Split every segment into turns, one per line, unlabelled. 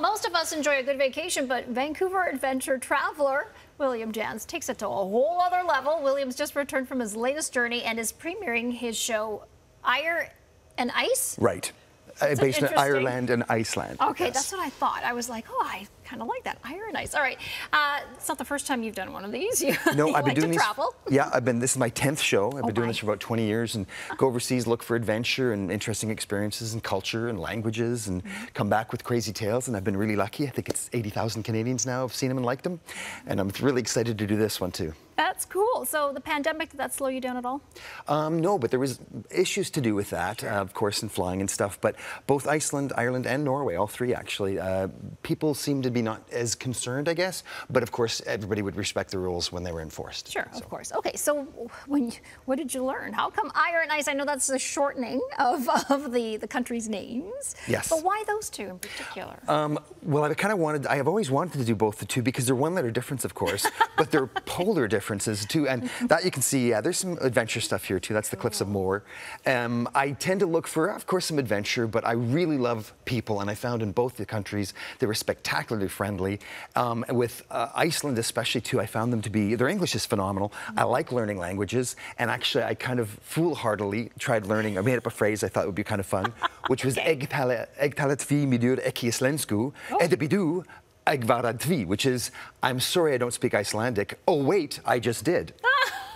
Well, most of us enjoy a good vacation, but Vancouver adventure traveler William JANS takes it to a whole other level. William's just returned from his latest journey and is premiering his show IRE and ICE?
Right. Based in Ireland and Iceland.
Okay,
yes.
That's what I thought. I was like, oh, I kind of like that. IRE and ICE. All right. It's not the first time you've done one of these.
No,
you
I've been doing these.
Travel.
Yeah, this is my 10th show. I've been doing this for about 20 years and go overseas, look for adventure and interesting experiences and culture and languages and come back with crazy tales. And I've been really lucky. I think it's 80,000 Canadians now have seen them and liked them. And I'm really excited to do this one too.
That's cool. So the pandemic, did that slow you down at all?
No, but there was issues to do with that, of course, in flying and stuff. But both Iceland, Ireland, and Norway, all three actually, people seem to be not as concerned, I guess. But of course, everybody would respect the rules when they were enforced.
Sure, of course. Okay, so what did you learn? How come IRE and ICE? I know that's the shortening of the country's names.
Yes.
But why those two in particular?
Well, I have always wanted to do both the two because they're one letter difference, of course, but they're polar differences too. And that you can see, yeah, there's some adventure stuff here too. That's the cliffs of Moher. I tend to look for, of course, some adventure, but I really love people. And I found in both the countries, they were spectacularly friendly. With Iceland especially too, I found them to be, their English is phenomenal. I like learning languages. And actually, I kind of foolhardily tried learning, I made up a phrase I thought would be kind of fun, which was Eg talet vi midur ekki islensku, edebidu eg varad tvi, which is, I'm sorry I don't speak Icelandic. Oh wait, I just did.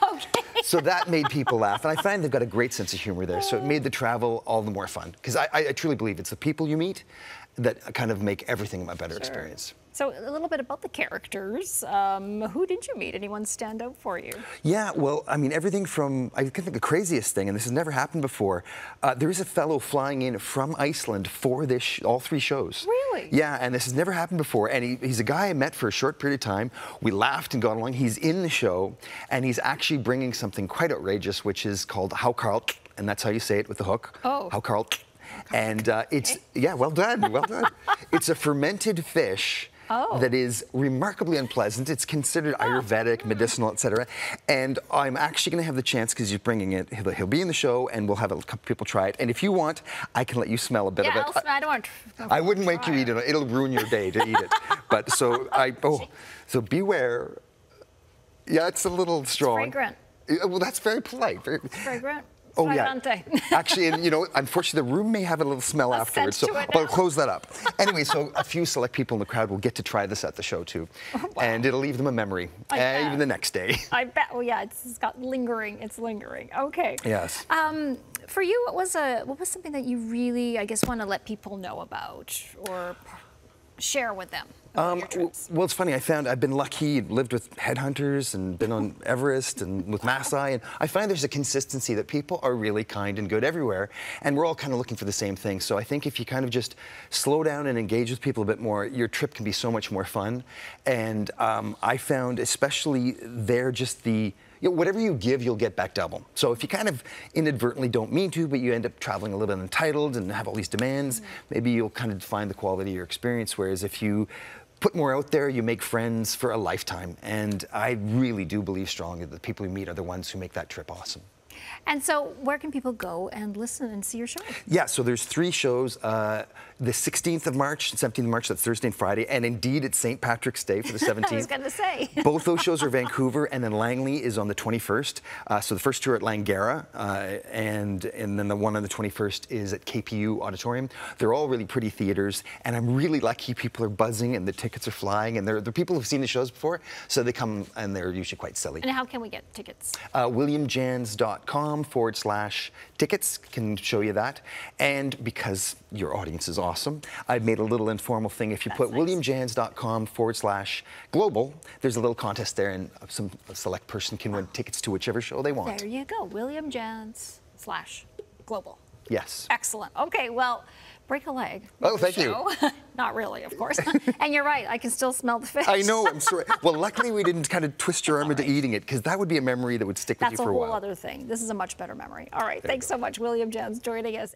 Okay.
So that made people laugh, and I find they've got a great sense of humor there. So it made the travel all the more fun, because I truly believe it's the people you meet that kind of make everything a better experience.
So a little bit about the characters. Who did you meet? Anyone stand out for you?
Yeah, well, I mean, everything from, I think the craziest thing, and this has never happened before, there is a fellow flying in from Iceland for this, all three shows.
Really?
Yeah, and this has never happened before. And he's a guy I met for a short period of time. We laughed and got along. He's in the show, and he's actually bringing something quite outrageous, which is called Hakarl, and that's how you say it with the hook.
Oh.
Hakarl. And it's, yeah, well done, well done. It's a fermented fish. That is remarkably unpleasant. It's considered Ayurvedic, medicinal, etc. And I'm actually going to have the chance, because he's bringing it, he'll be in the show, and we'll have a couple people try it. And if you want, I can let you smell a bit of it.
I don't want to.
I wouldn't make you eat it. It'll ruin your day to eat it. But so so beware. Yeah, it's a little strong.
It's fragrant.
Well, that's very polite.
It's fragrant.
Oh, yeah. Actually, and you know, unfortunately, the room may have a little smell afterwards, so I'll close that up. Anyway, so a few select people in the crowd will get to try this at the show, too. Oh, wow. And it'll leave them a memory, even the next day.
I bet. Well, yeah, it's got lingering. It's lingering. Okay.
Yes.
For you, what was something that you really, I guess, want to let people know about or share with them? Well,
it's funny. I've been lucky, lived with headhunters and been on Everest and with Maasai, and I find there's a consistency that people are really kind and good everywhere, and we're all kind of looking for the same thing. So I think if you kind of just slow down and engage with people a bit more, your trip can be so much more fun. And I found, especially there, just whatever you give, you'll get back double. So if you kind of inadvertently don't mean to, but you end up traveling a little bit entitled and have all these demands, maybe you'll kind of find the quality of your experience. Whereas if you put more out there, you make friends for a lifetime. And I really do believe strongly that the people you meet are the ones who make that trip awesome.
And so where can people go and listen and see your show? Yeah,
so there's 3 shows. The 16th of March, 17th of March, that's Thursday and Friday. And indeed, it's St. Patrick's Day for the 17th.
I was going to say.
Both those shows are Vancouver, and then Langley is on the 21st. So the first 2 are at Langara, and then the one on the 21st is at KPU Auditorium. They're all really pretty theaters, and I'm really lucky. People are buzzing, and the tickets are flying, and they're people who've seen the shows before, so they come, and they're usually quite silly.
And how can we get tickets?
WilliamJANS.com/tickets can show you that. And because your audience is awesome, I've made a little informal thing. If you put WilliamJANS.com/global, there's a little contest there, and a select person can win tickets to whichever show they want.
There you go, WilliamJANS/global.
Yes.
Excellent. Okay, well, break a leg.
Oh, thank you.
Not really, of course. And you're right, I can still smell the fish.
I know, I'm sorry. Well, luckily we didn't kind of twist your arm into eating it, because that would be a memory that would stick with you for a while.
That's a whole other thing. This is a much better memory. All right, thanks so much, William JANS, joining us.